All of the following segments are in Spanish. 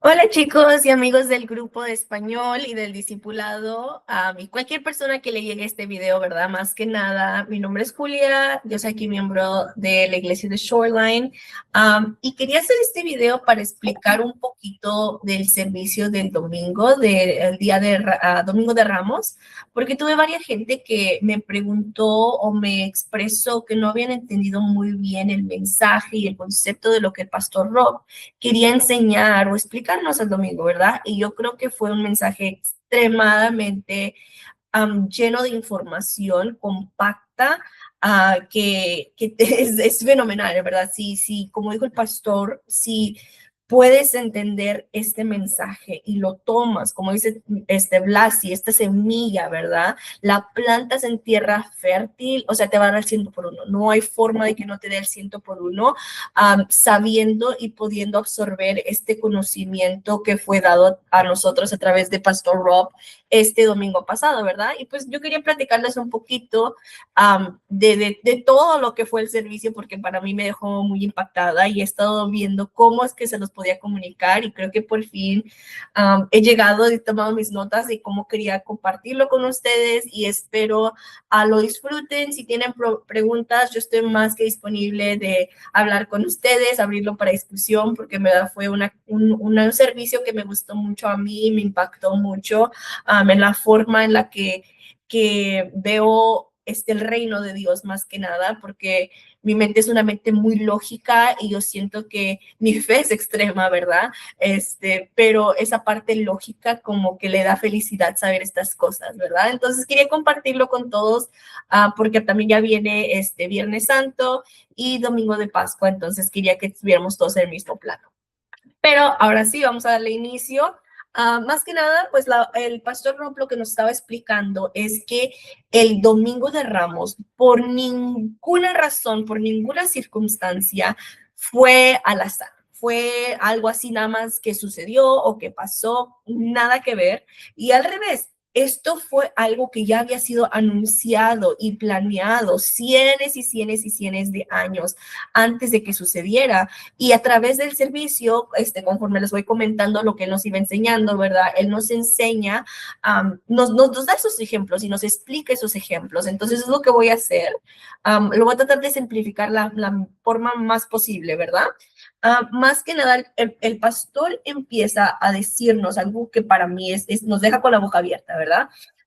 Hola chicos y amigos del grupo de español y del discipulado, y cualquier persona que le llegue este video, ¿verdad? Más que nada, mi nombre es Julia, yo soy aquí miembro de la iglesia de Shoreline, y quería hacer este video para explicar un poquito del servicio del domingo, del día de Domingo de Ramos, porque tuve varias gente que me preguntó o me expresó que no habían entendido muy bien el mensaje y el concepto de lo que el pastor Rob quería enseñar o explicarnos el domingo, ¿verdad? Y yo creo que fue un mensaje extremadamente lleno de información compacta, que es fenomenal, ¿verdad? Sí, sí, como dijo el pastor, si puedes entender este mensaje y lo tomas, como dice Blasi, esta semilla, ¿verdad? La plantas en tierra fértil, o sea, te va a dar el 100 por 1. No hay forma de que no te dé el 100 por 1, sabiendo y pudiendo absorber este conocimiento que fue dado a nosotros a través de Pastor Rob este domingo pasado, ¿verdad? Y pues yo quería platicarles un poquito de todo lo que fue el servicio, porque para mí me dejó muy impactada y he estado viendo cómo es que se los podía comunicar y creo que por fin he llegado, he tomado mis notas y cómo quería compartirlo con ustedes y espero lo disfruten. Si tienen preguntas, yo estoy más que disponible de hablar con ustedes, abrirlo para discusión, porque en verdad fue un servicio que me gustó mucho a mí, me impactó mucho en la forma en la que veo el reino de Dios más que nada, porque mi mente es una mente muy lógica y yo siento que mi fe es extrema, ¿verdad? Pero esa parte lógica como que le da felicidad saber estas cosas, ¿verdad? Entonces quería compartirlo con todos, porque también ya viene este Viernes Santo y Domingo de Pascua, entonces quería que estuviéramos todos en el mismo plano. Pero ahora sí, vamos a darle inicio. Más que nada, pues el pastor Rob lo que nos estaba explicando es que el Domingo de Ramos, por ninguna razón, por ninguna circunstancia, fue al azar. Fue algo así nada más que sucedió o que pasó, nada que ver. Y al revés, esto fue algo que ya había sido anunciado y planeado cienes y cienes y cienes de años antes de que sucediera. Y a través del servicio, conforme les voy comentando lo que él nos iba enseñando, ¿verdad? Él nos enseña, nos da esos ejemplos y nos explica esos ejemplos. Entonces es lo que voy a hacer. Lo voy a tratar de simplificar la forma más posible, ¿verdad? Más que nada, el pastor empieza a decirnos algo que para mí nos deja con la boca abierta, ¿verdad?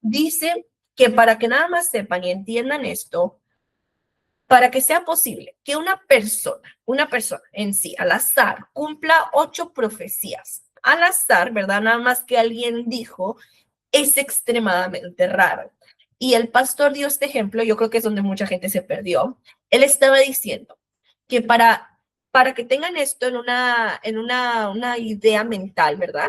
Dice que para que nada más sepan y entiendan esto, para que sea posible que una persona en sí, al azar, cumpla 8 profecías, al azar, ¿verdad? Nada más que alguien dijo, es extremadamente raro. Y el pastor dio este ejemplo, yo creo que es donde mucha gente se perdió. Él estaba diciendo que para que tengan esto una idea mental, ¿verdad?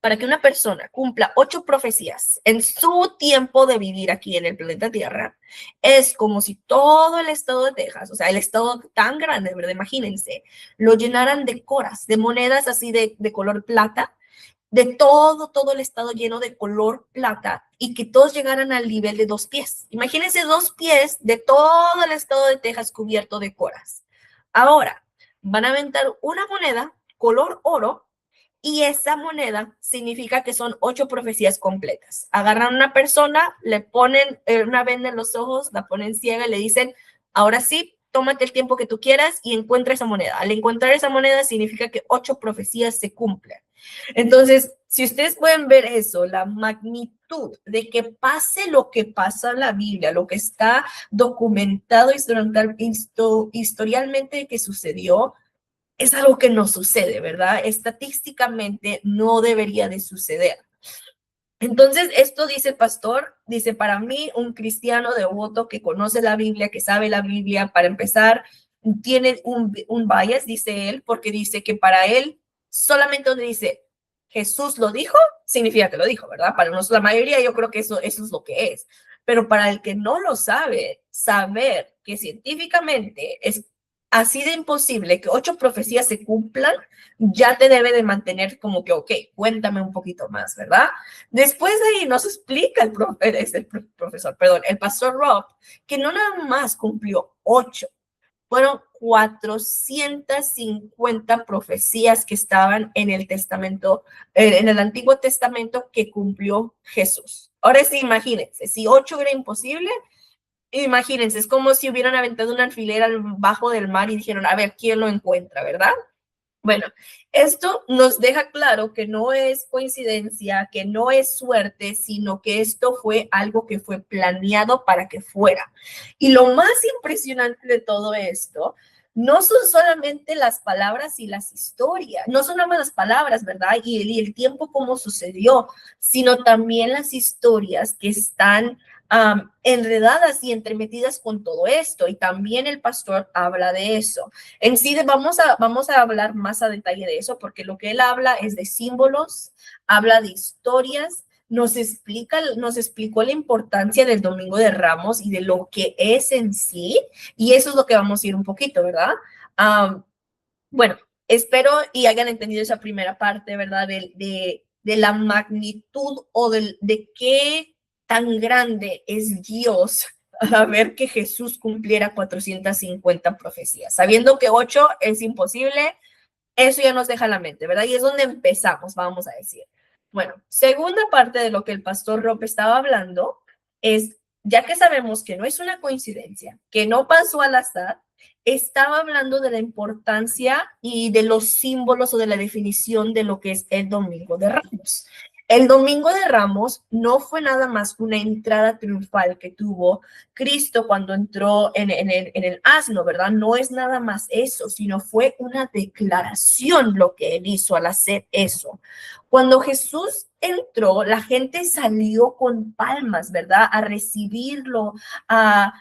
Para que una persona cumpla 8 profecías en su tiempo de vivir aquí en el planeta Tierra, es como si todo el estado de Texas, o sea, el estado tan grande, ¿verdad? Imagínense, lo llenaran de coras, de monedas así de color plata, de todo el estado lleno de color plata y que todos llegaran al nivel de 2 pies. Imagínense 2 pies de todo el estado de Texas cubierto de coras. Ahora, van a aventar una moneda color oro y esa moneda significa que son 8 profecías completas. Agarran a una persona, le ponen una venda en los ojos, la ponen ciega y le dicen, ahora sí, tómate el tiempo que tú quieras y encuentra esa moneda. Al encontrar esa moneda significa que 8 profecías se cumplen. Entonces, si ustedes pueden ver eso, la magnitud de que pase lo que pasa en la Biblia, lo que está documentado historialmente que sucedió, es algo que no sucede, ¿verdad? Estadísticamente no debería de suceder. Entonces, esto dice el pastor, dice, para mí, un cristiano devoto que conoce la Biblia, que sabe la Biblia, para empezar, tiene un bias, dice él, porque dice que para él, solamente donde dice Jesús lo dijo, significa que lo dijo, ¿verdad? Para nosotros, la mayoría, yo creo que eso es lo que es. Pero para el que no lo sabe, saber que científicamente es así de imposible que 8 profecías se cumplan, ya te debe de mantener como que, ok, cuéntame un poquito más, ¿verdad? Después de ahí nos explica el profesor, perdón, el pastor Rob, que no nada más cumplió 8, Fueron 450 profecías que estaban en el Testamento, en el Antiguo Testamento que cumplió Jesús. Ahora sí, imagínense, si 8 era imposible, imagínense, es como si hubieran aventado una alfiler al bajo del mar y dijeron, a ver, ¿quién lo encuentra, verdad? Bueno, esto nos deja claro que no es coincidencia, que no es suerte, sino que esto fue algo que fue planeado para que fuera. Y lo más impresionante de todo esto no son solamente las palabras y las historias, no son nada más las palabras, ¿verdad? Y el tiempo como sucedió, sino también las historias que están enredadas y entremetidas con todo esto. Y también el pastor habla de eso. En sí, vamos a hablar más a detalle de eso, porque lo que él habla es de símbolos, habla de historias, nos explicó la importancia del Domingo de Ramos y de lo que es en sí, y eso es lo que vamos a ir un poquito, ¿verdad? Um, bueno, espero y hayan entendido esa primera parte, ¿verdad? De la magnitud o de qué tan grande es Dios a ver que Jesús cumpliera 450 profecías. Sabiendo que 8 es imposible, eso ya nos deja la mente, ¿verdad? Y es donde empezamos, vamos a decir. Bueno, segunda parte de lo que el pastor Rob estaba hablando es, ya que sabemos que no es una coincidencia, que no pasó al azar, estaba hablando de la importancia y de los símbolos o de la definición de lo que es el Domingo de Ramos. El Domingo de Ramos no fue nada más una entrada triunfal que tuvo Cristo cuando entró en el asno, ¿verdad? No es nada más eso, sino fue una declaración lo que él hizo al hacer eso. Cuando Jesús entró, la gente salió con palmas, ¿verdad? A recibirlo, a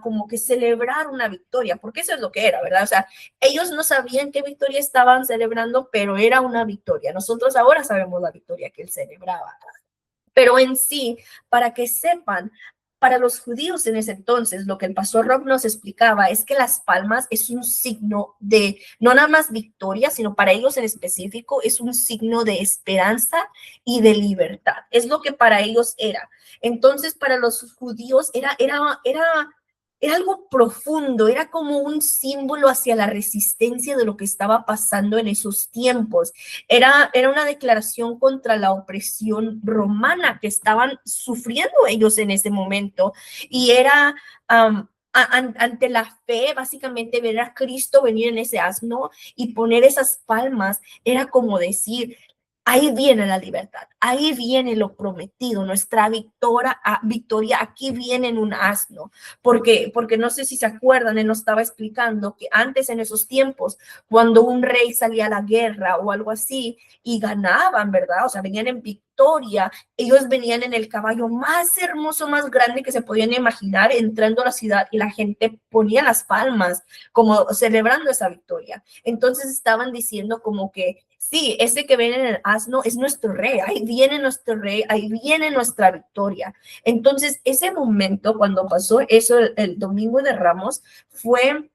como que celebrar una victoria, porque eso es lo que era, ¿verdad? O sea, ellos no sabían qué victoria estaban celebrando, pero era una victoria. Nosotros ahora sabemos la victoria que él celebraba. Pero en sí, para que sepan, para los judíos en ese entonces, lo que el pastor Rob nos explicaba es que las palmas es un signo de, no nada más victoria, sino para ellos en específico, es un signo de esperanza y de libertad. Es lo que para ellos era. Entonces, para los judíos era algo profundo, era como un símbolo hacia la resistencia de lo que estaba pasando en esos tiempos. Era una declaración contra la opresión romana que estaban sufriendo ellos en ese momento. Y era ante la fe, básicamente ver a Cristo venir en ese asno y poner esas palmas, era como decir, ahí viene la libertad, ahí viene lo prometido, nuestra victoria aquí viene en un asno, porque no sé si se acuerdan, él nos estaba explicando que antes en esos tiempos, cuando un rey salía a la guerra o algo así y ganaban, ¿verdad? O sea, venían en victoria, ellos venían en el caballo más hermoso, más grande que se podían imaginar, entrando a la ciudad y la gente ponía las palmas como celebrando esa victoria. Entonces estaban diciendo como que sí, ese que viene en el asno es nuestro rey, ahí viene nuestro rey, ahí viene nuestra victoria. Entonces, ese momento cuando pasó eso el Domingo de Ramos fue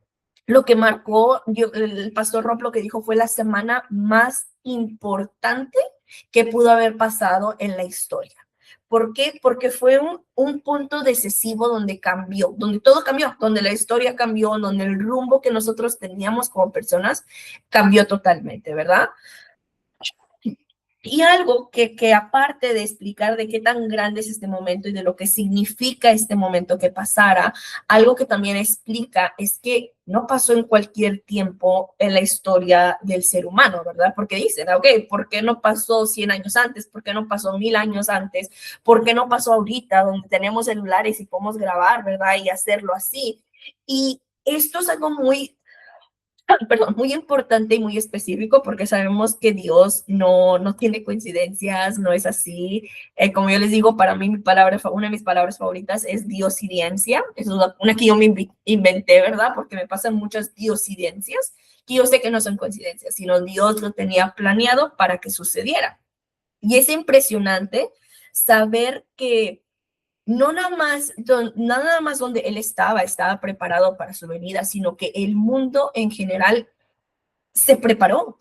lo que marcó, el pastor Rob lo que dijo fue la semana más importante que pudo haber pasado en la historia. ¿Por qué? Porque fue un punto decisivo donde cambió, donde todo cambió, donde la historia cambió, donde el rumbo que nosotros teníamos como personas cambió totalmente, ¿verdad? Y algo que aparte de explicar de qué tan grande es este momento y de lo que significa este momento que pasara, algo que también explica es que no pasó en cualquier tiempo en la historia del ser humano, ¿verdad? Porque dicen, ok, ¿por qué no pasó 100 años antes? ¿Por qué no pasó 1000 años antes? ¿Por qué no pasó ahorita donde tenemos celulares y podemos grabar, ¿verdad? Y hacerlo así. Y esto es algo perdón, muy importante y muy específico porque sabemos que Dios no tiene coincidencias, no es así. Como yo les digo, para mí una de mis palabras favoritas es diosidencia. Eso es una que yo me inventé, ¿verdad? Porque me pasan muchas diosidencias que yo sé que no son coincidencias, sino Dios lo tenía planeado para que sucediera. Y es impresionante saber que no nada más donde él estaba preparado para su venida, sino que el mundo en general se preparó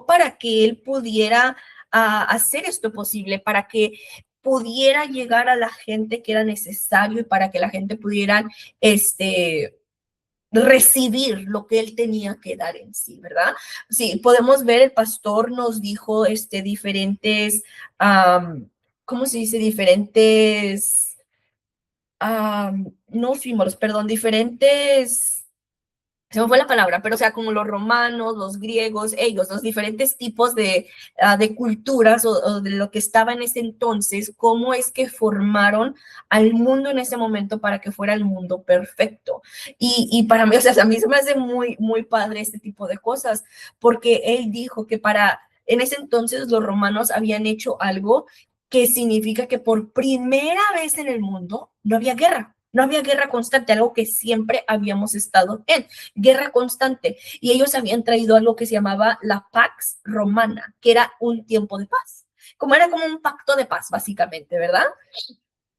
para que él pudiera hacer esto posible, para que pudiera llegar a la gente que era necesario y para que la gente pudiera, recibir lo que él tenía que dar en sí, ¿verdad? Sí, podemos ver, el pastor nos dijo diferentes, ¿cómo se dice? Diferentes, no símbolos, perdón, diferentes, se me fue la palabra, pero o sea, como los romanos, los griegos, ellos, los diferentes tipos de culturas o de lo que estaba en ese entonces, cómo es que formaron al mundo en ese momento para que fuera el mundo perfecto. Y para mí, o sea, a mí se me hace muy, muy padre este tipo de cosas, porque él dijo que en ese entonces los romanos habían hecho algo que significa que por primera vez en el mundo no había guerra. No había guerra constante, algo que siempre habíamos estado en guerra constante, y ellos habían traído algo que se llamaba la Pax Romana, que era un tiempo de paz, como era como un pacto de paz, básicamente, ¿verdad?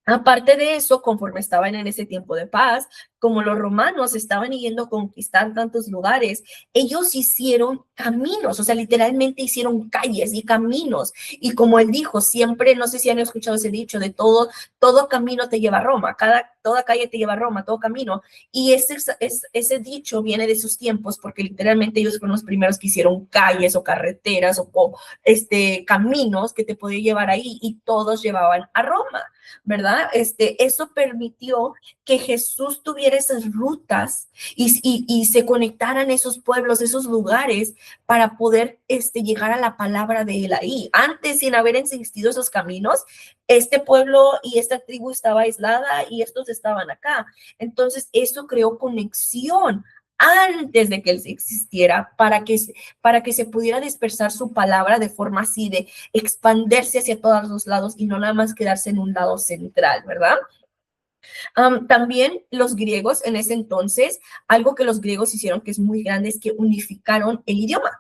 Aparte de eso, conforme estaban en ese tiempo de paz, como los romanos estaban yendo a conquistar tantos lugares, ellos hicieron caminos, o sea, literalmente hicieron calles y caminos. Y como él dijo, siempre, no sé si han escuchado ese dicho, de todo camino te lleva a Roma, toda calle te lleva a Roma, todo camino. Y ese dicho viene de sus tiempos, porque literalmente ellos fueron los primeros que hicieron calles o carreteras o caminos que te podían llevar ahí, y todos llevaban a Roma, ¿verdad? Eso permitió que Jesús tuviera esas rutas y se conectaran esos pueblos, esos lugares, para poder llegar a la palabra de él ahí. Antes, sin haber existido esos caminos, este pueblo y esta tribu estaba aislada y estos estaban acá. Entonces, eso creó conexión antes de que él existiera, para que se pudiera dispersar su palabra de forma así de expandirse hacia todos los lados y no nada más quedarse en un lado central, ¿verdad? También los griegos en ese entonces, algo que los griegos hicieron que es muy grande, es que unificaron el idioma.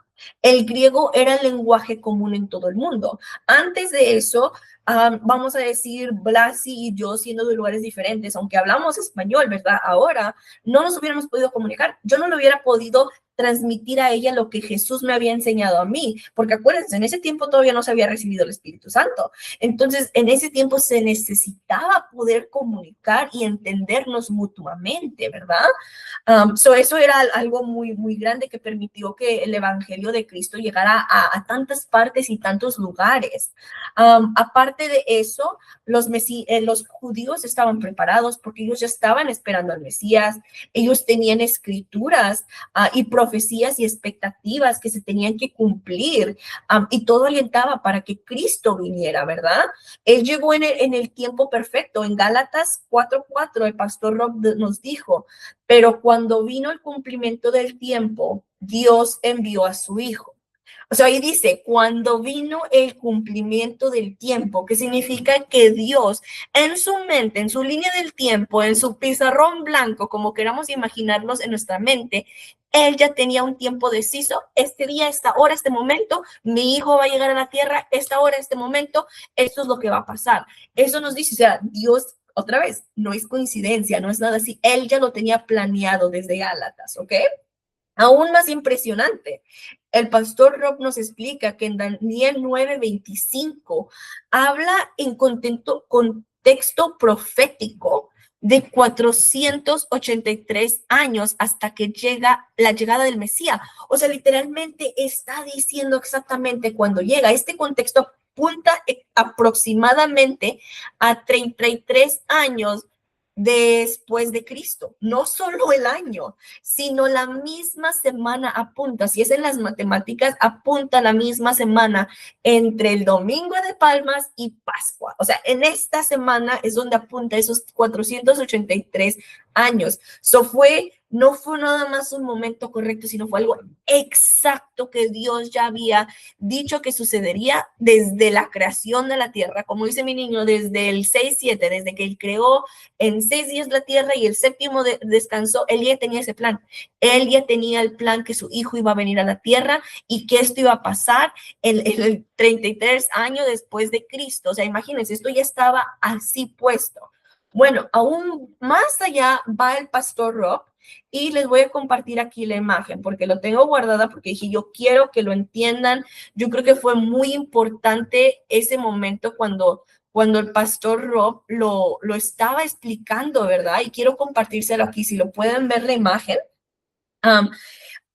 El griego era el lenguaje común en todo el mundo. Antes de eso, vamos a decir, Blasi y yo, siendo de lugares diferentes, aunque hablamos español, ¿verdad? Ahora no nos hubiéramos podido comunicar. Yo no lo hubiera podido transmitir a ella lo que Jesús me había enseñado a mí, porque acuérdense, en ese tiempo todavía no se había recibido el Espíritu Santo. Entonces, en ese tiempo se necesitaba poder comunicar y entendernos mutuamente, ¿verdad? Eso era algo muy, muy grande que permitió que el Evangelio de Cristo llegara a tantas partes y tantos lugares. Aparte de eso, los judíos estaban preparados porque ellos ya estaban esperando al Mesías. Ellos tenían escrituras y profecías y expectativas que se tenían que cumplir, y todo orientaba para que Cristo viniera, ¿verdad? Él llegó en el tiempo perfecto. En Gálatas 4:4 el pastor Rob nos dijo: pero cuando vino el cumplimiento del tiempo, Dios envió a su Hijo. O sea, ahí dice, cuando vino el cumplimiento del tiempo, que significa que Dios, en su mente, en su línea del tiempo, en su pizarrón blanco, como queramos imaginarnos en nuestra mente, él ya tenía un tiempo deciso: este día, esta hora, este momento, mi hijo va a llegar a la tierra, esta hora, este momento, esto es lo que va a pasar. Eso nos dice, o sea, Dios, otra vez, no es coincidencia, no es nada así, él ya lo tenía planeado desde Gálatas, ¿ok? Aún más impresionante, el pastor Rob nos explica que en Daniel 9:25 habla en contexto profético de 483 años hasta que llega la llegada del Mesías. O sea, literalmente está diciendo exactamente cuándo llega. Este contexto apunta aproximadamente a 33 años después de Cristo. No solo el año, sino la misma semana apunta. Si es en las matemáticas, apunta la misma semana entre el Domingo de Palmas y Pascua. O sea, en esta semana es donde apunta esos 483 años. No fue nada más un momento correcto, sino fue algo exacto que Dios ya había dicho que sucedería desde la creación de la tierra. Como dice mi niño, desde el 6-7, desde que él creó en 6 días la tierra y el séptimo descansó, él ya tenía ese plan. Él ya tenía el plan que su hijo iba a venir a la tierra y que esto iba a pasar el 33 años después de Cristo. O sea, imagínense, esto ya estaba así puesto. Bueno, aún más allá va el pastor Rob, y les voy a compartir aquí la imagen porque lo tengo guardada, porque dije, yo quiero que lo entiendan. Yo creo que fue muy importante ese momento cuando el pastor Rob lo estaba explicando, ¿verdad? Y quiero compartírselo aquí, si lo pueden ver la imagen. Am,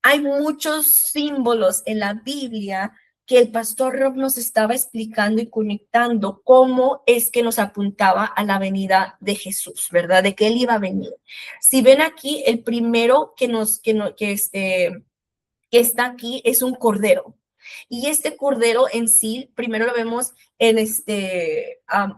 Hay muchos símbolos en la Biblia que el pastor Rob nos estaba explicando y conectando cómo es que nos apuntaba a la venida de Jesús, ¿verdad? De que él iba a venir. Si ven aquí, el primero que está aquí es un cordero. Y este cordero en sí, primero lo vemos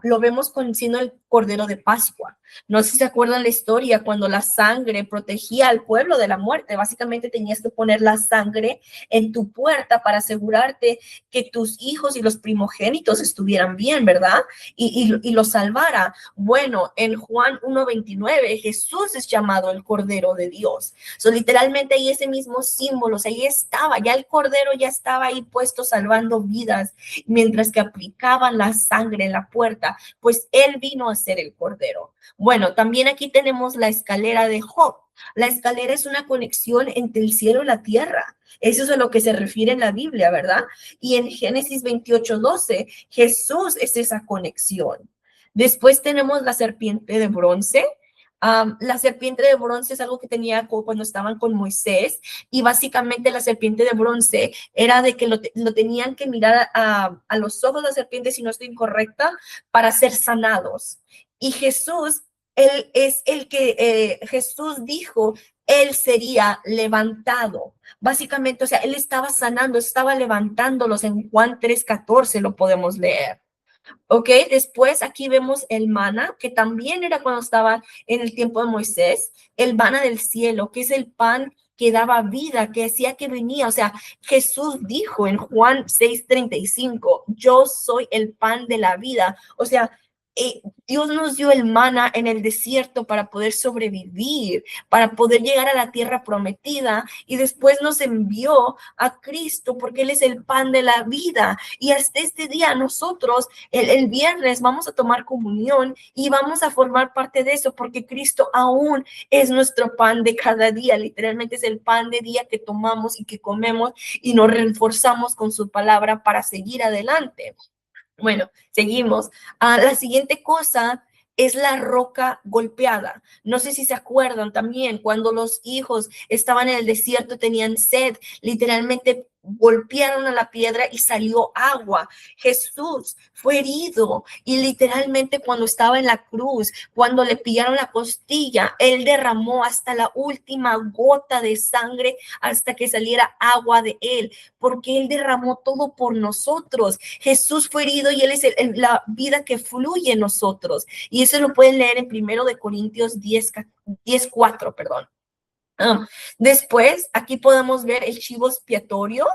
lo vemos siendo el cordero de Pascua. No sé si se acuerdan la historia cuando la sangre protegía al pueblo de la muerte. Básicamente tenías que poner la sangre en tu puerta para asegurarte que tus hijos y los primogénitos estuvieran bien, ¿verdad? Y los salvara. Bueno, en Juan 1:29, Jesús es llamado el Cordero de Dios. Literalmente ahí ese mismo símbolo, ahí estaba, ya el cordero ya estaba ahí puesto salvando vidas, mientras que aplicaban la sangre en la puerta, pues él vino a ser el cordero. Bueno, también aquí tenemos la escalera de Job. La escalera es una conexión entre el cielo y la tierra. Eso es a lo que se refiere en la Biblia, ¿verdad? Y en Génesis 28:12, Jesús es esa conexión. Después tenemos la serpiente de bronce. La serpiente de bronce es algo que tenía cuando estaban con Moisés, y básicamente la serpiente de bronce era de que lo tenían que mirar a los ojos de la serpiente, si no estoy incorrecta, para ser sanados. Y Jesús, él es el que Jesús dijo, él sería levantado. Básicamente, o sea, él estaba sanando, estaba levantándolos. En Juan 3:14 lo podemos leer. Ok, después aquí vemos el maná, que también era cuando estaba en el tiempo de Moisés, el maná del cielo, que es el pan que daba vida, que hacía que venía. O sea, Jesús dijo en Juan 6:35, yo soy el pan de la vida. O sea, Dios nos dio el maná en el desierto para poder sobrevivir, para poder llegar a la tierra prometida, y después nos envió a Cristo porque Él es el pan de la vida. Y hasta este día nosotros el viernes vamos a tomar comunión y vamos a formar parte de eso, porque Cristo aún es nuestro pan de cada día. Literalmente es el pan de día que tomamos y que comemos y nos reforzamos con su palabra para seguir adelante. Bueno, seguimos. La siguiente cosa es la roca golpeada. No sé si se acuerdan también cuando los hijos estaban en el desierto, tenían sed, literalmente golpearon a la piedra y salió agua. Jesús fue herido y literalmente cuando estaba en la cruz, cuando le pillaron la costilla, él derramó hasta la última gota de sangre hasta que saliera agua de él, porque él derramó todo por nosotros. Jesús fue herido y él es la vida que fluye en nosotros. Y eso lo pueden leer en 1 Corintios 10:4, perdón. Después, aquí podemos ver el chivo expiatorio.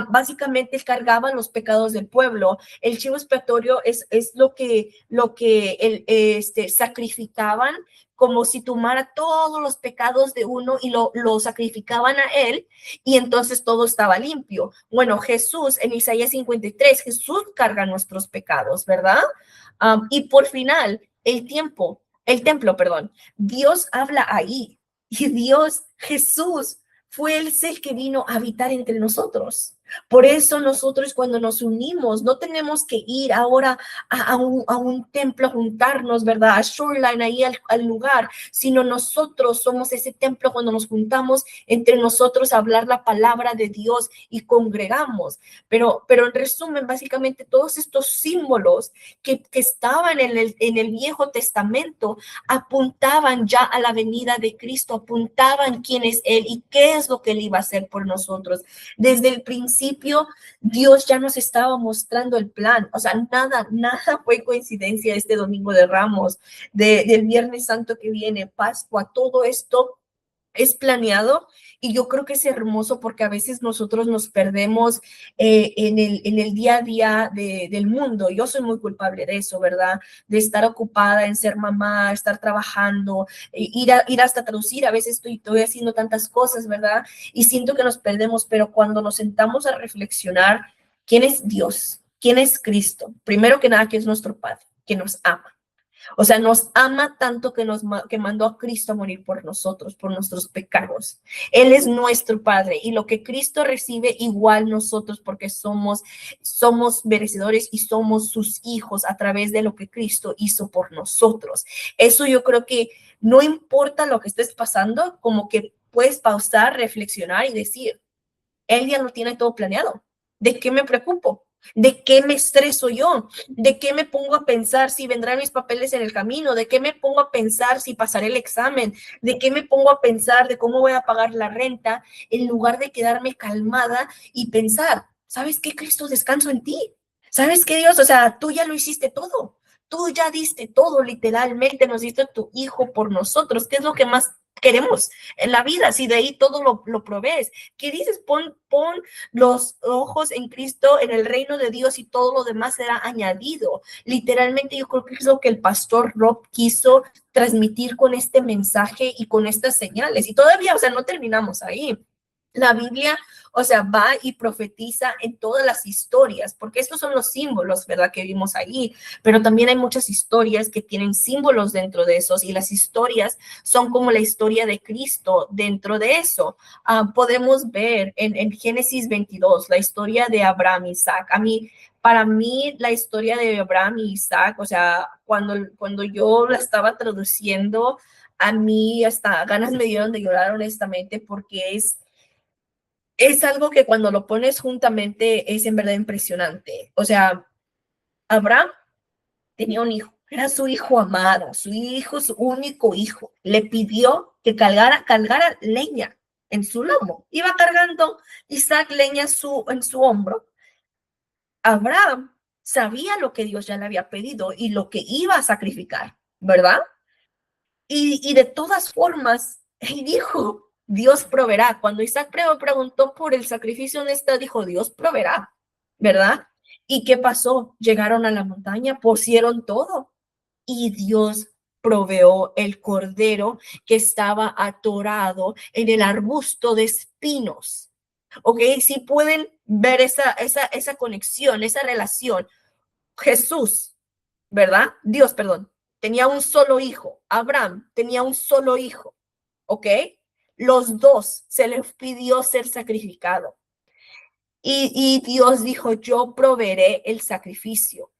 Básicamente cargaban los pecados del pueblo. El chivo expiatorio es lo que sacrificaban, como si tomara todos los pecados de uno y lo sacrificaban a él, y entonces todo estaba limpio. Bueno, Jesús, en Isaías 53, Jesús carga nuestros pecados, ¿verdad? Y por final, el templo, perdón. Dios habla ahí. Y Dios, Jesús, fue el ser que vino a habitar entre nosotros. Por eso nosotros cuando nos unimos no tenemos que ir ahora a un templo a juntarnos, ¿verdad? A Shoreline, ahí al lugar, sino nosotros somos ese templo cuando nos juntamos entre nosotros a hablar la palabra de Dios y congregamos. Pero en resumen, básicamente todos estos símbolos que estaban en el Viejo Testamento apuntaban ya a la venida de Cristo, apuntaban quién es Él y qué es lo que Él iba a hacer por nosotros. Desde el principio, Dios ya nos estaba mostrando el plan. O sea, nada fue coincidencia este Domingo de Ramos, del Viernes Santo que viene, Pascua, todo esto es planeado. Y yo creo que es hermoso porque a veces nosotros nos perdemos en el día a día del mundo. Yo soy muy culpable de eso, ¿verdad? De estar ocupada en ser mamá, estar trabajando, ir hasta traducir. A veces estoy haciendo tantas cosas, ¿verdad? Y siento que nos perdemos, pero cuando nos sentamos a reflexionar, ¿quién es Dios? ¿Quién es Cristo? Primero que nada, que es nuestro Padre, que nos ama. O sea, nos ama tanto que mandó a Cristo a morir por nosotros, por nuestros pecados. Él es nuestro Padre, y lo que Cristo recibe igual nosotros, porque somos merecedores y somos sus hijos a través de lo que Cristo hizo por nosotros. Eso yo creo que no importa lo que estés pasando, como que puedes pausar, reflexionar y decir, él ya lo tiene todo planeado. ¿De qué me preocupo? ¿De qué me estreso yo? ¿De qué me pongo a pensar si vendrán mis papeles en el camino? ¿De qué me pongo a pensar si pasaré el examen? ¿De qué me pongo a pensar de cómo voy a pagar la renta en lugar de quedarme calmada y pensar, ¿sabes qué, Cristo? Descanso en ti. ¿Sabes qué, Dios? O sea, tú ya lo hiciste todo. Tú ya diste todo, literalmente nos diste tu hijo por nosotros. ¿Qué es lo que más queremos en la vida? Si de ahí todo lo provees. ¿Qué dices? Pon los ojos en Cristo, en el reino de Dios, y todo lo demás será añadido. Literalmente yo creo que es lo que el pastor Rob quiso transmitir con este mensaje y con estas señales. Y todavía, o sea, no terminamos ahí. La Biblia, o sea, va y profetiza en todas las historias, porque estos son los símbolos, ¿verdad? Que vimos ahí, pero también hay muchas historias que tienen símbolos dentro de esos, y las historias son como la historia de Cristo dentro de eso. Podemos ver en Génesis 22 la historia de Abraham y Isaac. Para mí, la historia de Abraham y Isaac, o sea, cuando yo la estaba traduciendo, a mí hasta ganas me dieron de llorar honestamente, porque es algo que cuando lo pones juntamente es en verdad impresionante. O sea, Abraham tenía un hijo, era su hijo amado, su hijo, su único hijo. Le pidió que cargara leña en su lomo. Iba cargando Isaac leña en su hombro. Abraham sabía lo que Dios ya le había pedido y lo que iba a sacrificar, ¿verdad? Y de todas formas, él dijo, Dios proveerá. Cuando Isaac preguntó por el sacrificio, honesta, dijo, Dios proveerá, ¿verdad? ¿Y qué pasó? Llegaron a la montaña, pusieron todo y Dios proveó el cordero que estaba atorado en el arbusto de espinos. ¿Ok? Si pueden ver esa conexión, esa relación. Jesús, ¿verdad? Dios, perdón, tenía un solo hijo. Abraham tenía un solo hijo, ¿ok? Los dos se les pidió ser sacrificado. Y Dios dijo, yo proveeré el sacrificio.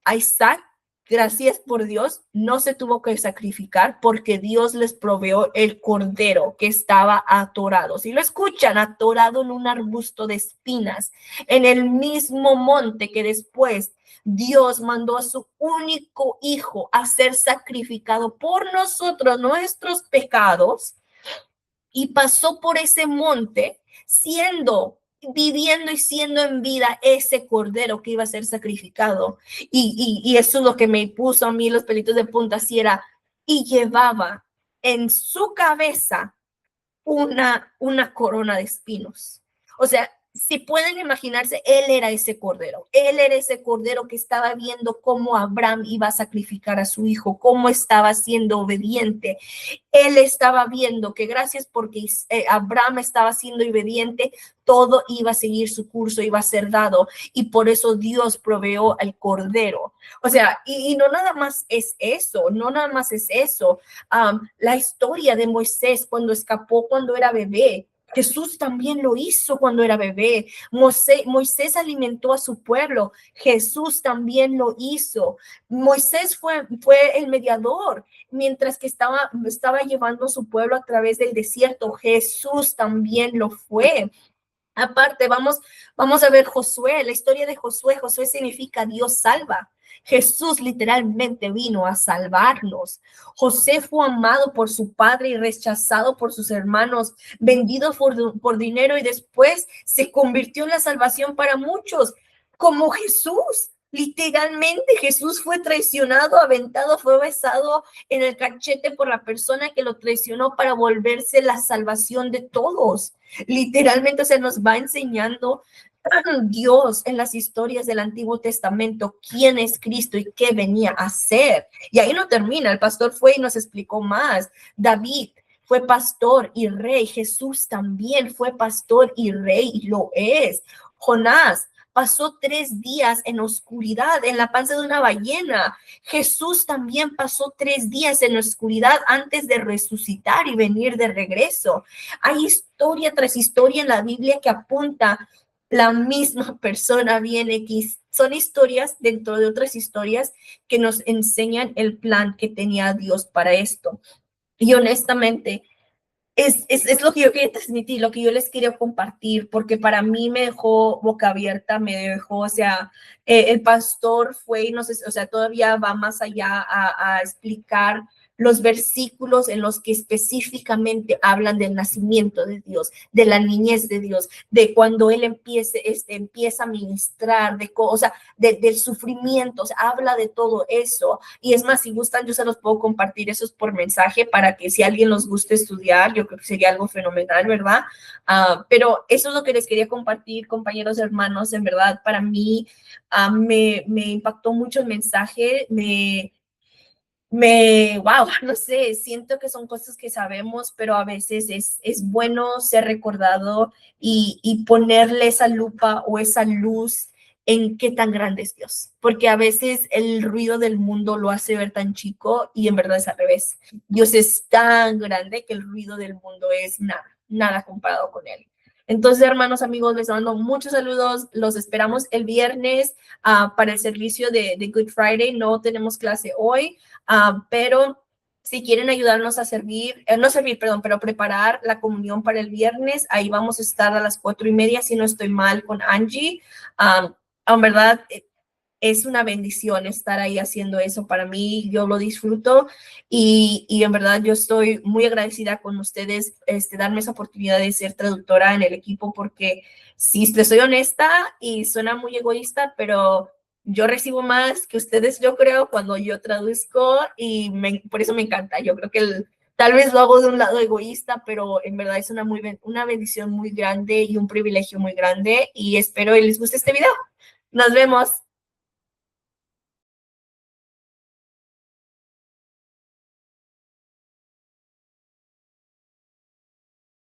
A Isaac, gracias por Dios, no se tuvo que sacrificar porque Dios les proveó el cordero que estaba atorado. Si lo escuchan, atorado en un arbusto de espinas, en el mismo monte que después Dios mandó a su único hijo a ser sacrificado por nosotros, nuestros pecados, y pasó por ese monte viviendo y siendo en vida ese cordero que iba a ser sacrificado. Y eso es lo que me puso a mí los pelitos de punta, si era, y llevaba en su cabeza una corona de espinos. O sea, si pueden imaginarse, él era ese cordero que estaba viendo cómo Abraham iba a sacrificar a su hijo, cómo estaba siendo obediente. Él estaba viendo que gracias porque Abraham estaba siendo obediente, todo iba a seguir su curso, iba a ser dado, y por eso Dios proveó al cordero. O sea, y no nada más es eso, no nada más es eso. La historia de Moisés cuando escapó cuando era bebé, Jesús también lo hizo cuando era bebé. Moisés alimentó a su pueblo. Jesús también lo hizo. Moisés fue el mediador mientras que estaba llevando a su pueblo a través del desierto. Jesús también lo fue. Aparte, vamos a ver Josué, la historia de Josué. Josué significa Dios salva. Jesús literalmente vino a salvarnos. José fue amado por su padre y rechazado por sus hermanos, vendido por dinero, y después se convirtió en la salvación para muchos, como Jesús. Literalmente Jesús fue traicionado, aventado, fue besado en el cachete por la persona que lo traicionó para volverse la salvación de todos. Literalmente se nos va enseñando Dios en las historias del Antiguo Testamento quién es Cristo y qué venía a hacer. Y ahí no termina, el pastor fue y nos explicó más. David fue pastor y rey, Jesús también fue pastor y rey, y lo es. Jonás pasó 3 días en oscuridad en la panza de una ballena. Jesús también pasó 3 días en oscuridad antes de resucitar y venir de regreso. Hay historia tras historia en la Biblia que apunta la misma persona viene aquí. Son historias dentro de otras historias que nos enseñan el plan que tenía Dios para esto. Y honestamente, es lo que yo quería transmitir, lo que yo les quería compartir, porque para mí me dejó boca abierta, me dejó, o sea, el pastor fue, y no sé, o sea, todavía va más allá a explicar los versículos en los que específicamente hablan del nacimiento de Dios, de la niñez de Dios, de cuando Él empieza a ministrar, o sea, del sufrimiento, o sea, habla de todo eso. Y es más, si gustan, yo se los puedo compartir esos por mensaje para que si a alguien los guste estudiar, yo creo que sería algo fenomenal, ¿verdad? Pero eso es lo que les quería compartir, compañeros, hermanos, en verdad, para mí me impactó mucho el mensaje, wow, no sé, siento que son cosas que sabemos, pero a veces es bueno ser recordado y ponerle esa lupa o esa luz en qué tan grande es Dios, porque a veces el ruido del mundo lo hace ver tan chico y en verdad es al revés. Dios es tan grande que el ruido del mundo es nada, nada comparado con él. Entonces, hermanos, amigos, les mando muchos saludos. Los esperamos el viernes para el servicio de Good Friday. No tenemos clase hoy. Pero si quieren ayudarnos a servir, no servir, perdón, pero preparar la comunión para el viernes, ahí vamos a estar a las 4:30, si no estoy mal, con Angie. En verdad, es una bendición estar ahí haciendo eso para mí, yo lo disfruto y en verdad yo estoy muy agradecida con ustedes, darme esa oportunidad de ser traductora en el equipo, porque si les soy honesta y suena muy egoísta, pero yo recibo más que ustedes, yo creo, cuando yo traduzco y por eso me encanta. Yo creo que tal vez lo hago de un lado egoísta, pero en verdad es una bendición muy grande y un privilegio muy grande y espero que les guste este video. Nos vemos.